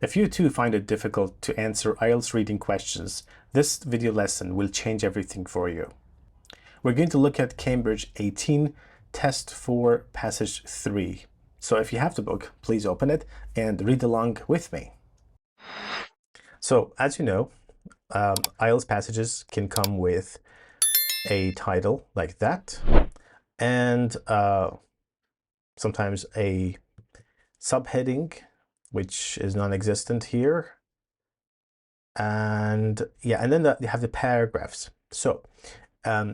If you too find it difficult to answer IELTS reading questions, this video lesson will change everything for you. We're going to look at Cambridge 18, Test 4, Passage 3. So if you have the book, please open it and read along with me. So as you know, IELTS passages can come with a title like that, and sometimes a subheading, which is non-existent here. And yeah, and then you have the paragraphs. So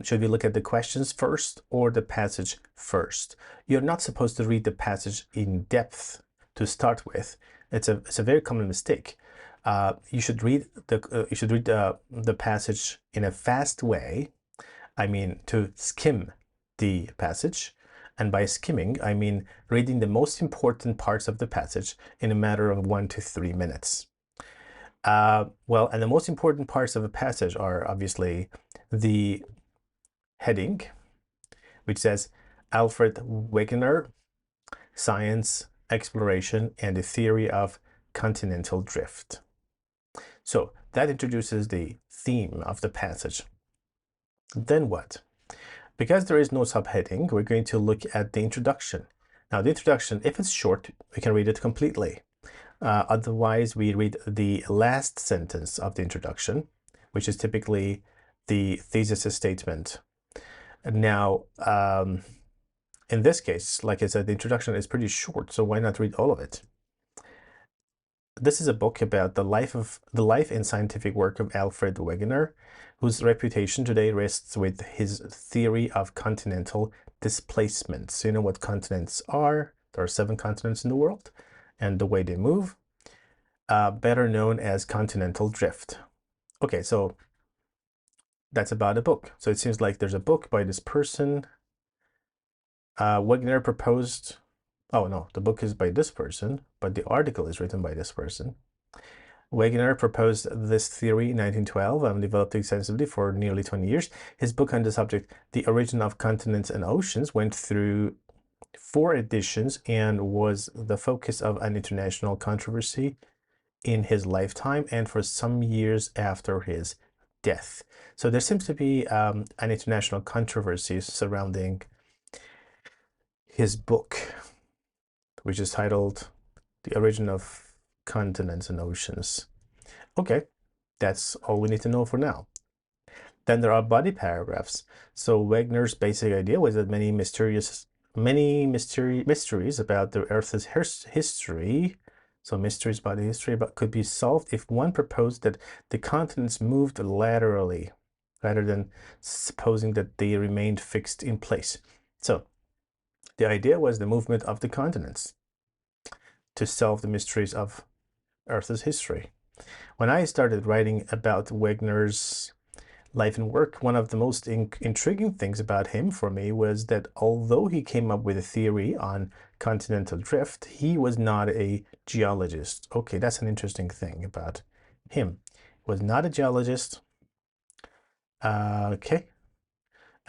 should we look at the questions first or the passage first? You're not supposed to read the passage in depth to start with. It's a very common mistake. You should read the passage in a fast way. I mean, to skim the passage. And by skimming, I mean reading the most important parts of the passage in a matter of 1 to 3 minutes. Well, and the most important parts of a passage are obviously the heading, which says Alfred Wegener, Science, Exploration, and the Theory of Continental Drift. So that introduces the theme of the passage. Then what? Because there is no subheading, we're going to look at the introduction. Now, the introduction, if it's short, we can read it completely. Otherwise, we read the last sentence of the introduction, which is typically the thesis statement. Now, in this case, like I said, the introduction is pretty short, so why not read all of it? This is a book about the life and scientific work of Alfred Wegener, whose reputation today rests with his theory of continental displacement. So you know what continents are? There are 7 continents in the world, and the way they move, better known as continental drift. Okay, so that's about a book. So it seems like there's a book by this person. Wegener proposed, oh no, the book is by this person, but the article is written by this person. Wegener proposed this theory in 1912 and developed it extensively for nearly 20 years. His book on the subject, The Origin of Continents and Oceans, went through 4 editions and was the focus of an international controversy in his lifetime and for some years after his death. So there seems to be an international controversy surrounding his book, which is titled The Origin of Continents and Oceans. Okay, that's all we need to know for now. Then there are body paragraphs. So Wegener's basic idea was that many mysteries about the Earth's history, so mysteries about the history, but could be solved if one proposed that the continents moved laterally, rather than supposing that they remained fixed in place. So the idea was the movement of the continents to solve the mysteries of Earth's history. When I started writing about Wegener's life and work, one of the most intriguing things about him for me was that although he came up with a theory on continental drift, he was not a geologist. Okay, that's an interesting thing about him. He was not a geologist. Okay.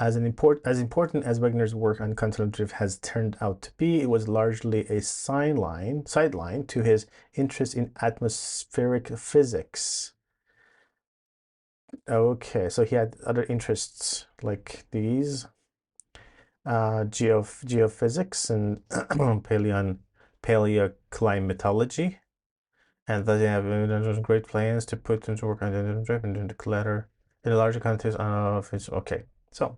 As important as Wegener's work on continental drift has turned out to be, it was largely a sideline to his interest in atmospheric physics. Okay, so he had other interests like these, geophysics and paleoclimatology, and that they have great plans to put into work on the drift and declare in a larger context of his. Okay, so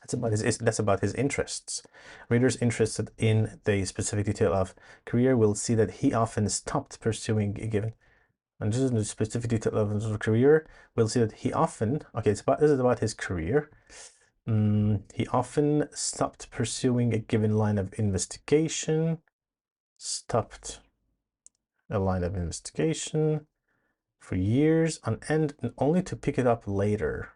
that's about his interests. Readers interested in the specific detail of career will see that he often stopped pursuing a given, and this is the specific detail of his career. We'll see that he often, okay, this is about his career. He often stopped pursuing a given line of investigation. Stopped a line of investigation for years on end, and only to pick it up later.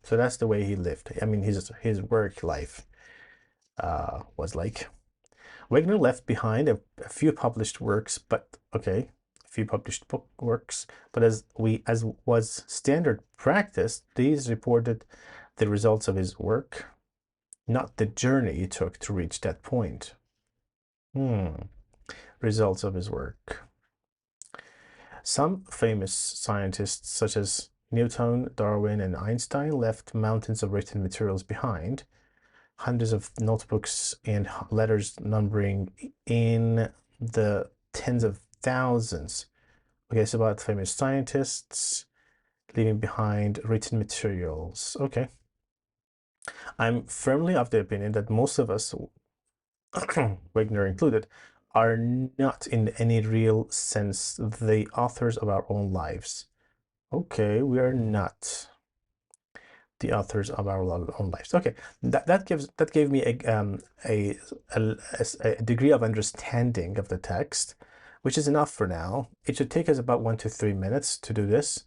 So that's the way he lived. I mean, his work life was like. Wegener left behind a few published works, but okay, a few published book works. But as was standard practice, these reported the results of his work, not the journey he took to reach that point. Results of his work. Some famous scientists, such as Newton, Darwin, and Einstein, left mountains of written materials behind, hundreds of notebooks and letters numbering in the tens of thousands. Okay, it's about famous scientists leaving behind written materials. Okay. I'm firmly of the opinion that most of us, Wagner included, are not in any real sense the authors of our own lives. Okay, we are not the authors of our own lives. Okay, that gave me a degree of understanding of the text, which is enough for now. It should take us about 1 to 3 minutes to do this,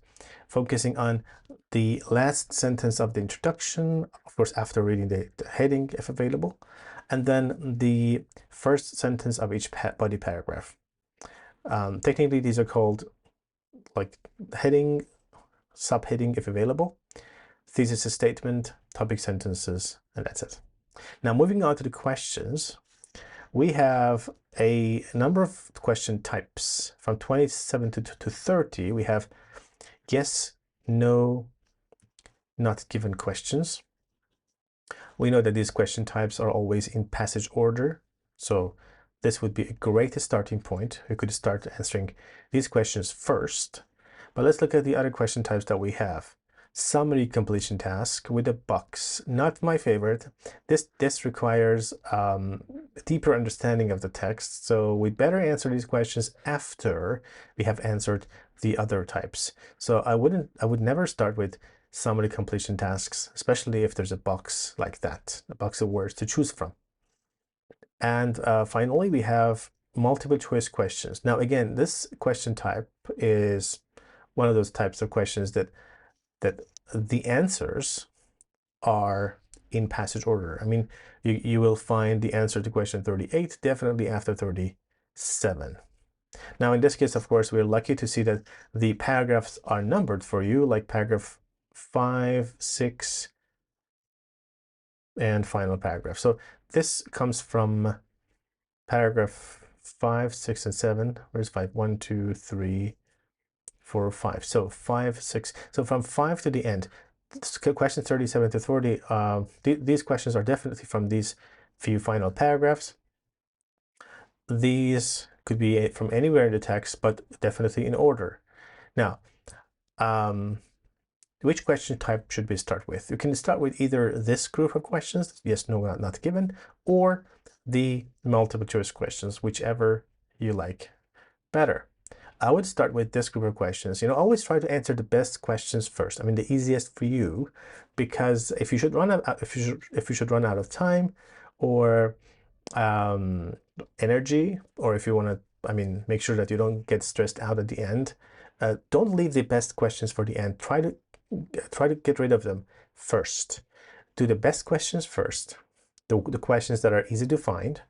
focusing on the last sentence of the introduction, of course, after reading the heading, if available, and then the first sentence of each body paragraph. Technically, these are called like heading, subheading, if available, thesis statement, topic sentences, and that's it. Now, moving on to the questions, we have a number of question types from 27 to 30. We have yes, no, not given questions. We know that these question types are always in passage order, so this would be a great starting point. We could start answering these questions first, but let's look at the other question types that we have. Summary completion task with a box, not my favorite. This requires deeper understanding of the text, so we'd better answer these questions after we have answered the other types. So I would never start with summary completion tasks, especially if there's a box like that, a box of words to choose from. And finally, we have multiple choice questions. Now, again, this question type is one of those types of questions that the answers are in passage order. I mean, you will find the answer to question 38 definitely after 37. Now, in this case, of course, we're lucky to see that the paragraphs are numbered for you, like paragraph 5, 6, and final paragraph. So this comes from paragraph 5, 6, and 7. Where's 5? 1, 2, 3, 4, 5. So 5, 6. So from 5 to the end, questions 37 to 40, these questions are definitely from these few final paragraphs. These could be from anywhere in the text, but definitely in order. Now, which question type should we start with? You can start with either this group of questions, yes, no, not given, or the multiple choice questions, whichever you like better. I would start with this group of questions. Always try to answer the best questions first. I mean, the easiest for you, because if you should run out, if you should run out of time, or energy, or if you want to, make sure that you don't get stressed out at the end, don't leave the best questions for the end. Try to get rid of them first. Do the best questions first. The questions that are easy to find,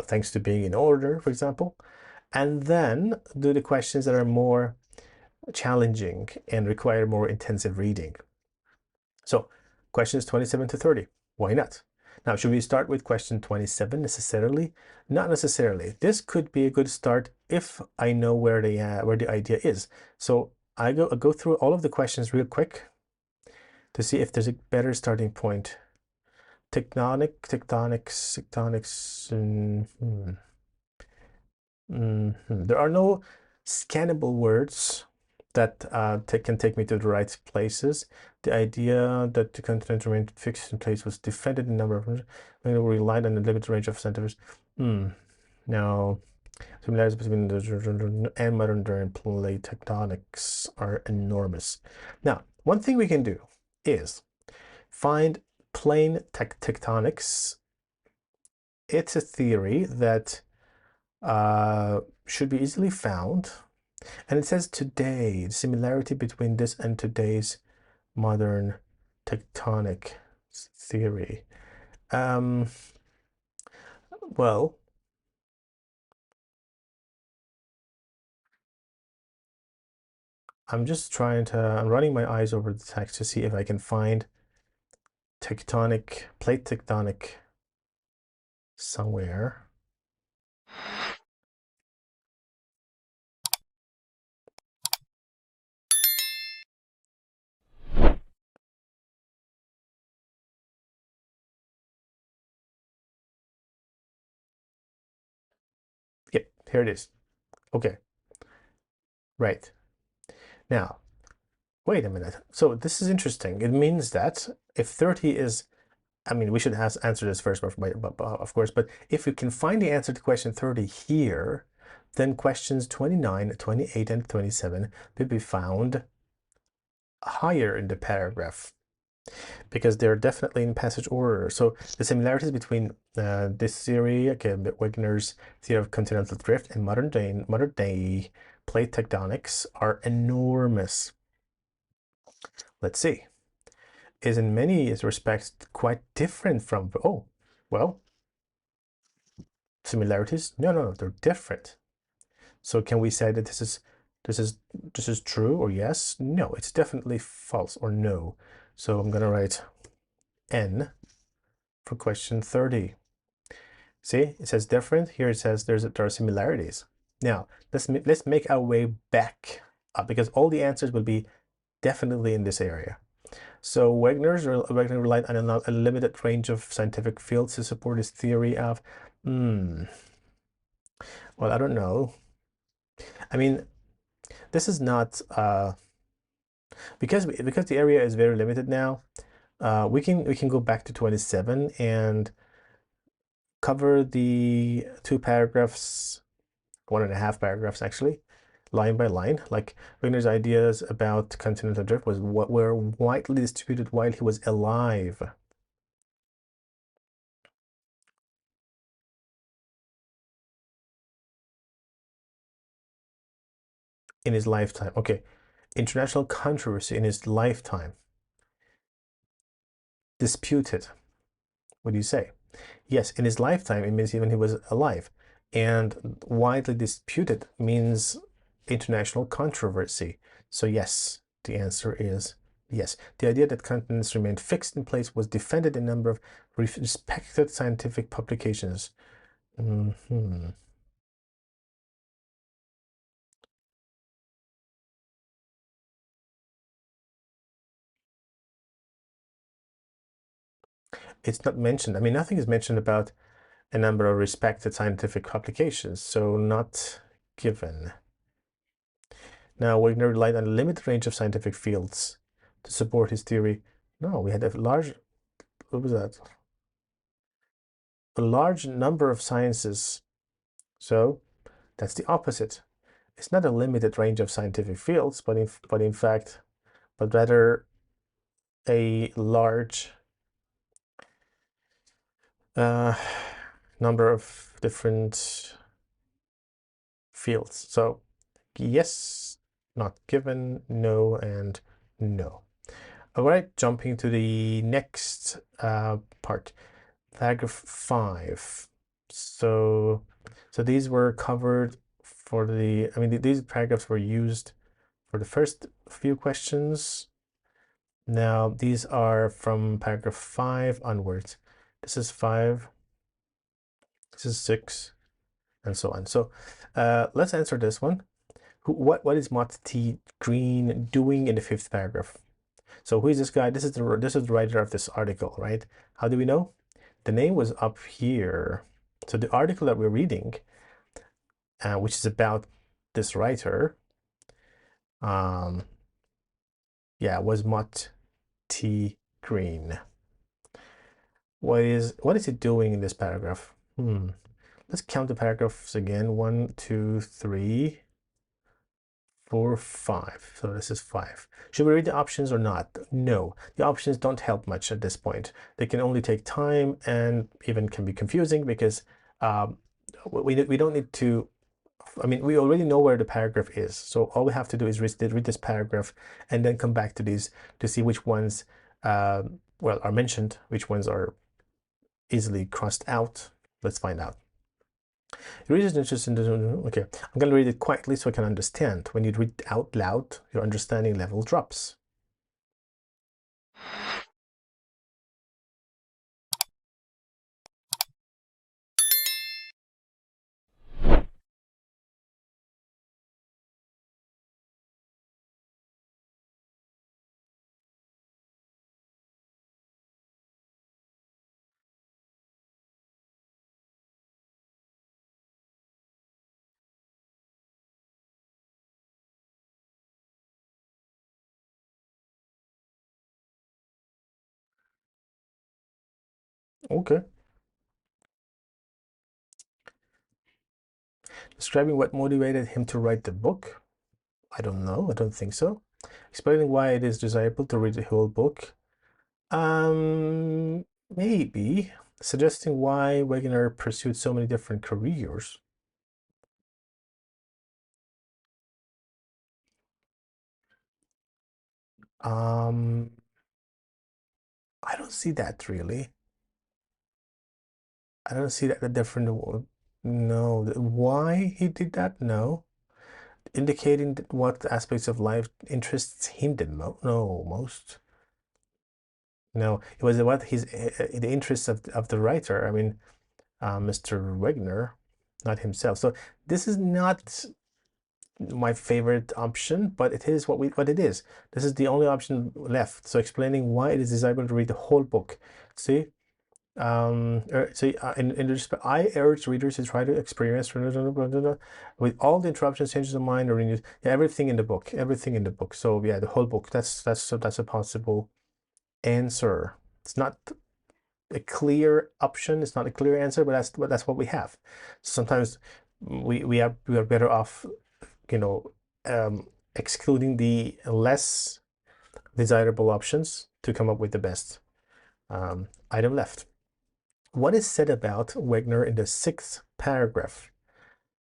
thanks to being in order, for example. And then do the questions that are more challenging and require more intensive reading. So questions 27 to 30, why not? Now, should we start with question 27 necessarily? Not necessarily. This could be a good start if I know where the idea is. So I go through all of the questions real quick to see if there's a better starting point. Tectonics. There are no scannable words that can take me to the right places. The idea that the continent remained fixed in place was defended in a number of relied on the limited range of centers. Now, similarities between the and modern plate tectonics are enormous. Now, one thing we can do is find plane tectonics. It's a theory that should be easily found, and it says today, the similarity between this and today's modern tectonic theory. Well, I'm running my eyes over the text to see if I can find plate tectonic somewhere. Here it is. Okay, right. Now, wait a minute. So this is interesting. It means that if 30 is, I mean, we should answer this first, of course, but if we can find the answer to question 30 here, then questions 29, 28, and 27 will be found higher in the paragraph because they're definitely in passage order. So the similarities between this theory, okay, Wigner's theory of continental drift, and modern day plate tectonics are enormous. Let's see. Is in many respects quite different from, oh, well, similarities? No, they're different. So can we say that this is true or yes? No, it's definitely false or no. So I'm gonna write N for question 30. See, it says different. Here it says there are similarities. Now let's make our way back up because all the answers will be definitely in this area. So Wagner relied on a limited range of scientific fields to support his theory of, well, I don't know. I mean, this is not because the area is very limited now. We can go back to 27 and cover the 2 paragraphs, 1.5 paragraphs actually, line by line. Like Wagner's ideas about continental drift were widely distributed while he was alive. In his lifetime. Okay, international controversy in his lifetime. Disputed. What do you say? Yes, in his lifetime, it means even he was alive. And widely disputed means international controversy. So yes, the answer is yes. The idea that continents remained fixed in place was defended in a number of respected scientific publications. It's not mentioned. I mean, nothing is mentioned about a number of respected scientific publications, so not given. Now, Wagner relied on a limited range of scientific fields to support his theory. No, we had a large, what was that? A large number of sciences. So that's the opposite. It's not a limited range of scientific fields, but in fact, but rather a large number of different fields. So yes, not given, no, and no. All right, jumping to the next part, paragraph 5. So these were covered for the, I mean, these paragraphs were used for the first few questions. Now, these are from paragraph 5 onwards. This is 5, this is 6, and so on. So let's answer this one. What is Mott T. Green doing in the 5th paragraph? So who is this guy? This is the writer of this article, right? How do we know? The name was up here. So the article that we're reading, which is about this writer, yeah, was Mott T. Green. What is he doing in this paragraph? Let's count the paragraphs again. 1, 2, 3, 4, 5. So this is 5. Should we read the options or not? No, the options don't help much at this point. They can only take time and even can be confusing because we don't need to, I mean, we already know where the paragraph is. So all we have to do is read this paragraph and then come back to these to see which ones, well, are mentioned, which ones are easily crossed out. Let's find out. Readers interested in, okay, I'm going to read it quietly so I can understand. When you read out loud, your understanding level drops. Okay. Describing what motivated him to write the book. I don't know. I don't think so. Explaining why it is desirable to read the whole book. Maybe. Suggesting why Wegener pursued so many different careers. Um, I don't see that really. I don't see that a different. No, why he did that? No, indicating that what aspects of life interests him the most. No, it was what his the interests of the writer. I mean, Mr. Wegner, not himself. So this is not my favorite option, but it is what it is. This is the only option left. So explaining why it is desirable to read the whole book. See, in respect, I urge readers to try to experience with all the interruptions, changes of mind, or renewed, yeah, everything in the book, everything in the book. So yeah, the whole book. That's a possible answer. It's not a clear option. It's not a clear answer, but that's what we have. Sometimes we are better off, you know, excluding the less desirable options to come up with the best item left. What is said about Wegner in the 6th paragraph?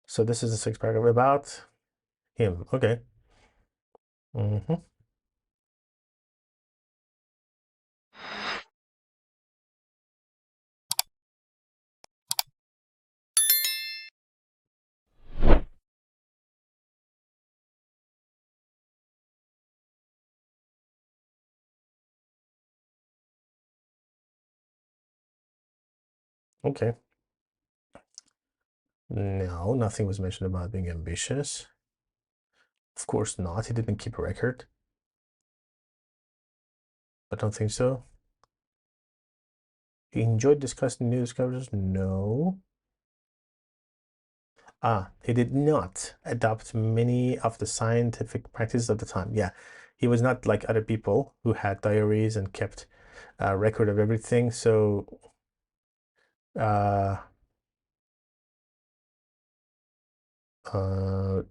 So this is the 6th paragraph about him. Okay. Mm-hmm. Okay. No, nothing was mentioned about being ambitious. Of course not. He didn't keep a record. I don't think so. He enjoyed discussing new discoveries. No. He did not adopt many of the scientific practices of the time. Yeah, he was not like other people who had diaries and kept a record of everything. So,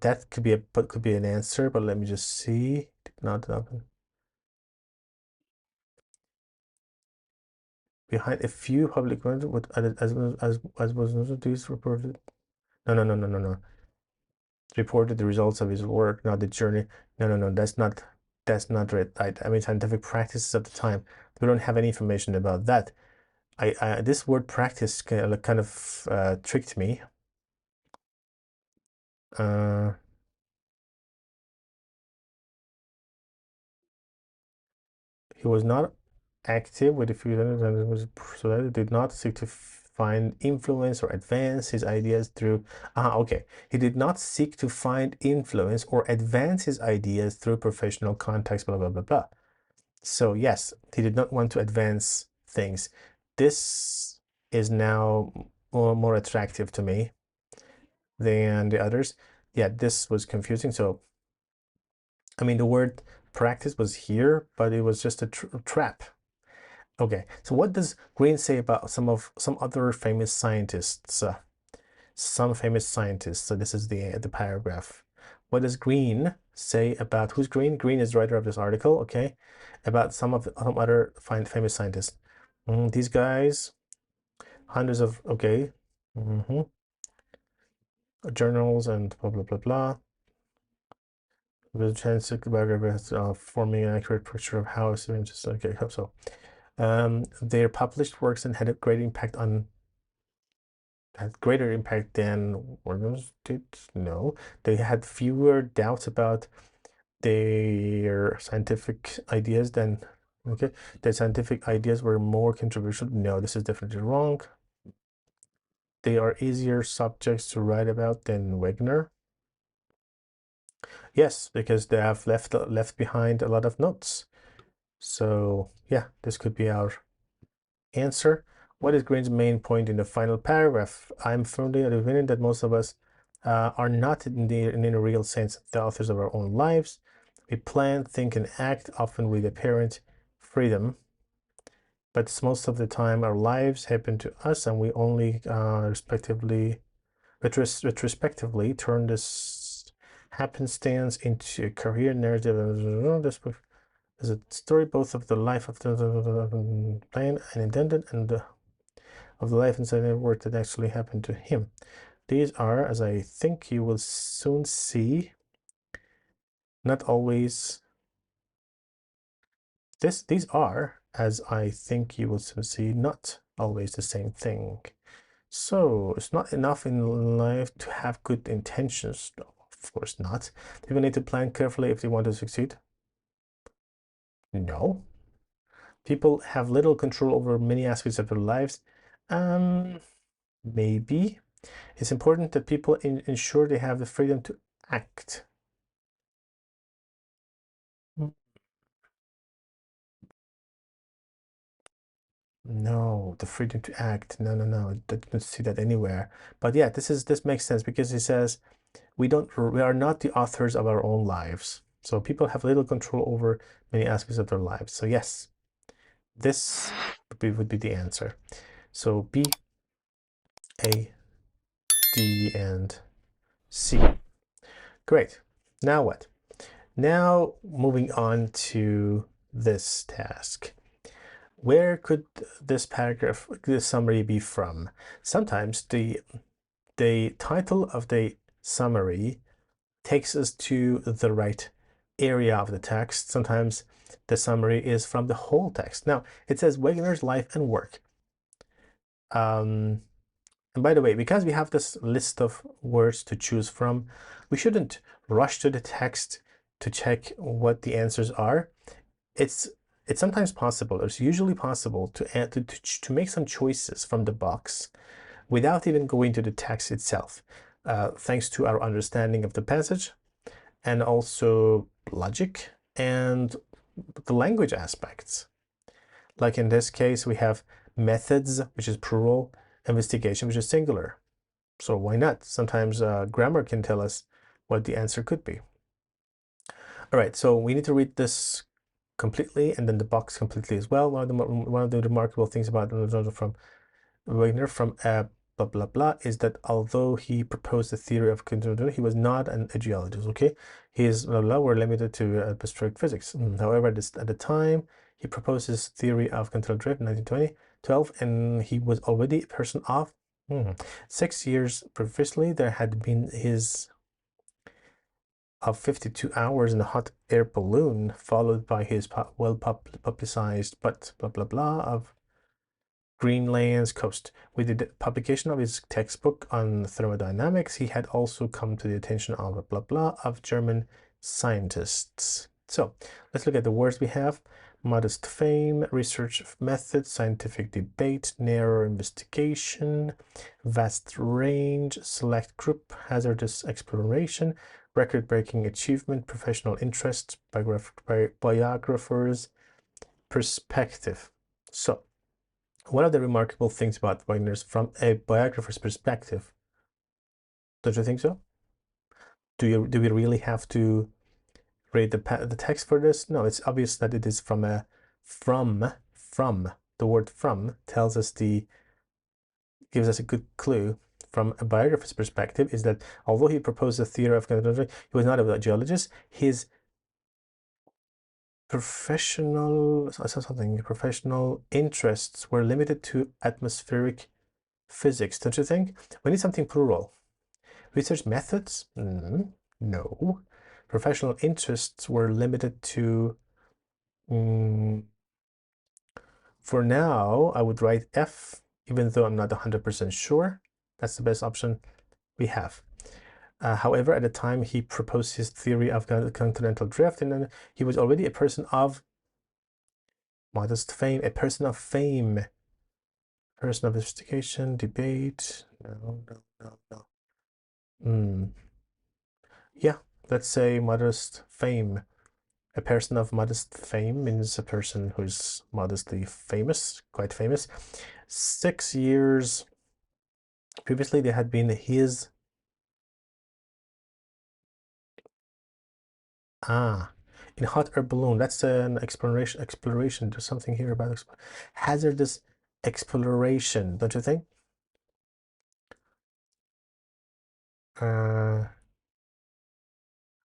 that could be an answer, but let me just see. Did not happen. Behind a few public ones, what as was these reported. No. Reported the results of his work, not the journey. No. That's not right. I mean, scientific practices at the time. We don't have any information about that. This word practice kind of tricked me. Uh, he was not active with the few so that he did not seek to find influence or advance his ideas through. Okay. He did not seek to find influence or advance his ideas through professional contacts. Blah blah blah blah. So yes, he did not want to advance things. This is now more attractive to me than the others. Yeah, this was confusing. So, I mean, the word practice was here, but it was just a trap. Okay, so what does Green say about some other famous scientists? Some famous scientists. So this is the paragraph. What does Green say about who's Green? Green is the writer of this article. Okay, about some other famous scientists. These guys, hundreds of journals and blah blah blah blah. The chance of forming an accurate picture of how just okay. So, their published works and had a great impact on had greater impact than Organs did. No, they had fewer doubts about their scientific ideas than okay. Their scientific ideas were more controversial. No, this is definitely wrong. They are easier subjects to write about than Wegener. Yes, because they have left behind a lot of notes. So yeah, this could be our answer. What is Green's main point in the final paragraph? I'm firmly of the opinion that most of us are not in a real sense the authors of our own lives. We plan, think, and act often with apparent freedom. but most of the time our lives happen to us, and we only retrospectively turn this happenstance into a career narrative. This book is a story both of the life of the plan and intended, and of the life inside the work that actually happened to him. These are, as I think you will soon see, not always. These are, as I think you will soon see, not always the same thing. So it's not enough in life to have good intentions. No, of course not. People need to plan carefully if they want to succeed. No. People have little control over many aspects of their lives. Maybe. It's important that people ensure they have the freedom to act. No, the freedom to act. No. I don't see that anywhere. But yeah, this makes sense because he says we are not the authors of our own lives. So people have little control over many aspects of their lives. So yes, this would be the answer. So B, A, D, and C. Great. Now what? Now moving on to this task. Where could this paragraph, this summary be from? Sometimes the title of the summary takes us to the right area of the text. Sometimes the summary is from the whole text. Now, it says Wagner's life and work. And by the way, because we have this list of words to choose from, we shouldn't rush to the text to check what the answers are. It's sometimes possible, it's usually possible to make some choices from the box without even going to the text itself, thanks to our understanding of the passage and also logic and the language aspects. Like in this case, we have methods, which is plural, investigation, which is singular. So why not? Sometimes grammar can tell us what the answer could be. All right, so we need to read this completely and then the box completely as well. One of the remarkable things about from Wagner from blah blah blah is that although he proposed the theory of continuity, he was not a geologist. Okay, his blah blah were limited to atmospheric physics. However, at the time he proposed his theory of continental drift in 1912, and he was already a person of 6 years previously. There had been his of 52 hours in a hot air balloon, followed by his well-publicized but blah blah blah of Greenland's coast. With the publication of his textbook on thermodynamics, he had also come to the attention of blah blah of German scientists. So let's look at the words we have. Modest fame, research method, scientific debate, narrow investigation, vast range, select group, hazardous exploration, record-breaking achievement, professional interests, biographers, perspective. So one of the remarkable things about Wagner's from a biographer's perspective, don't you think so? Do we really have to read the text for this? No, it's obvious that it is from a from. The word from tells us gives us a good clue. From a biographer's perspective is that although he proposed the theory of continuity, he was not a geologist. His professional interests were limited to atmospheric physics, don't you think? We need something plural. Research methods? No. Professional interests were limited to... for now, I would write F, even though I'm not 100% sure. That's the best option we have. However, at the time he proposed his theory of continental drift, and then he was already a person of modest fame, a person of fame, person of investigation, debate. No. Yeah, let's say modest fame. A person of modest fame means a person who's modestly famous, quite famous. 6 years previously, there had been his In hot air balloon, that's an exploration. There's something here about hazardous exploration, don't you think?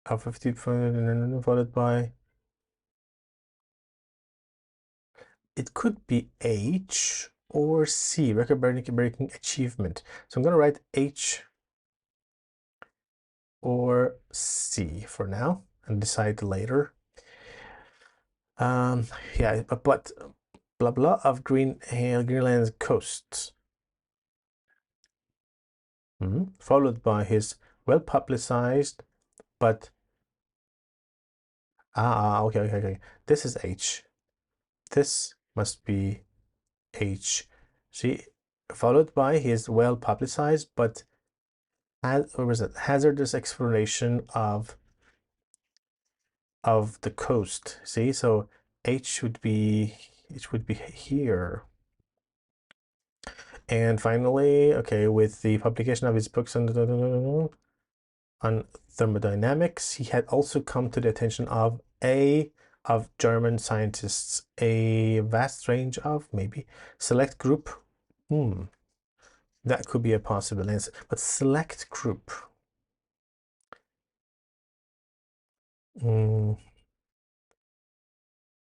Of 50 followed by, it could be H or C, record-breaking achievement. So I'm going to write H or C for now and decide later. Yeah, but blah blah of Greenland's coasts. Followed by his well-publicized, but okay. This is H. This must be H. See, followed by his well-publicized, but hazardous exploration of the coast. See, so H should be here. And finally, okay, with the publication of his books on thermodynamics, he had also come to the attention of German scientists, a vast range of, maybe select group. That could be a possible answer, but select group.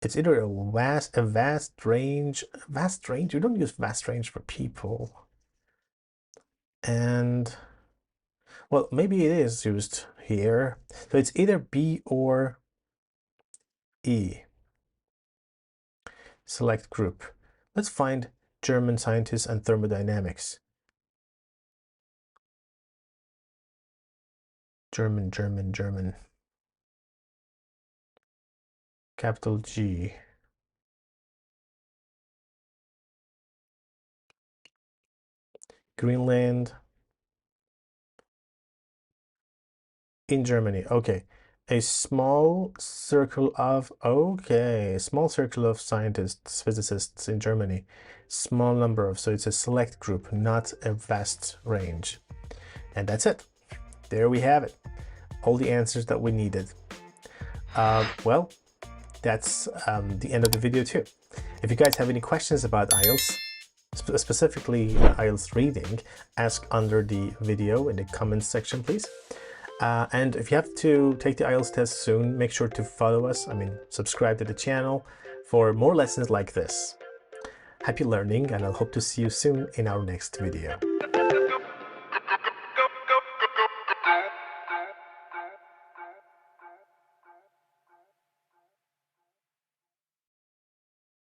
It's either a vast range. You don't use vast range for people. And well, maybe it is used here. So it's either B or E. Select group. Let's find German scientists and thermodynamics. German. Capital G. Greenland. In Germany. Okay. A small circle of scientists, physicists in Germany. Small number of, so it's a select group, not a vast range. And that's it. There we have it. All the answers that we needed. Well, that's the end of the video too. If you guys have any questions about IELTS, specifically IELTS reading, ask under the video in the comments section, please. And if you have to take the IELTS test soon, make sure to follow us, subscribe to the channel for more lessons like this. Happy learning, and I'll hope to see you soon in our next video.